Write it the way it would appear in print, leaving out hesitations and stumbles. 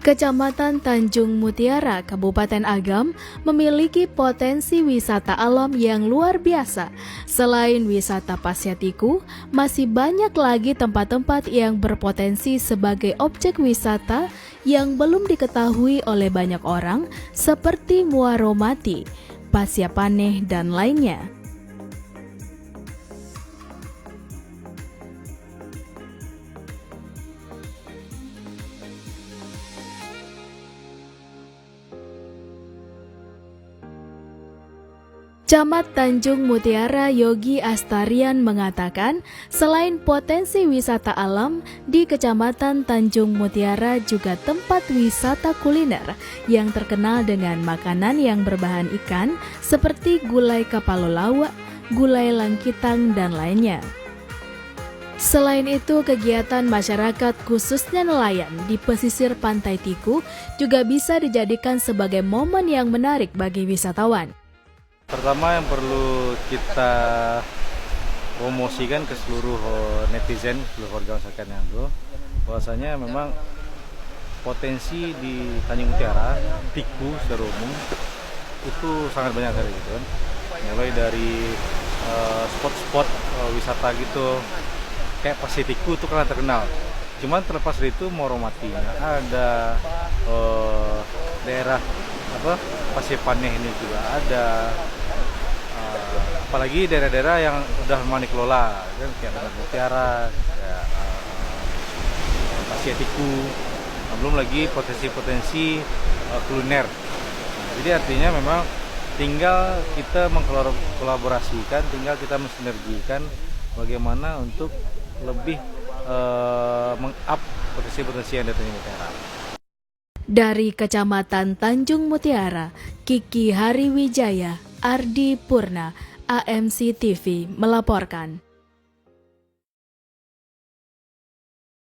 Kecamatan Tanjung Mutiara, Kabupaten Agam, memiliki potensi wisata alam yang luar biasa. Selain wisata Paseatiku, masih banyak lagi tempat-tempat yang berpotensi sebagai objek wisata yang belum diketahui oleh banyak orang, seperti Muaro Mati, Pasiapaneh, dan lainnya. Camat Tanjung Mutiara Yogi Astarian mengatakan, selain potensi wisata alam, di Kecamatan Tanjung Mutiara juga tempat wisata kuliner yang terkenal dengan makanan yang berbahan ikan seperti gulai kapalolawa, gulai langkitang, dan lainnya. Selain itu, kegiatan masyarakat khususnya nelayan di pesisir Pantai Tiku juga bisa dijadikan sebagai momen yang menarik bagi wisatawan. Pertama yang perlu kita promosikan ke seluruh netizen, seluruh warga masyarakat yang ada, bahwasanya memang potensi di Tanjung Mutiara, Tiku secara umum itu sangat banyak sekali gitu kan. Mulai dari spot-spot wisata gitu, kayak Paseatiku itu kan terkenal. Cuman terlepas dari itu Muaro Mati, ada daerah Pasiapaneh ini juga ada. Apalagi daerah-daerah yang udah memang dikelola kan, kayak Tanjung Mutiara, kayak Paseatiku, belum lagi potensi-potensi kuliner. Jadi artinya memang tinggal kita mengkolaborasikan, tinggal kita mensinergikan bagaimana untuk lebih meng-up potensi-potensi yang ada di Tanjung Mutiara. Dari Kecamatan Tanjung Mutiara, Kiki Hariwijaya, Ardi Purna, AMC TV melaporkan.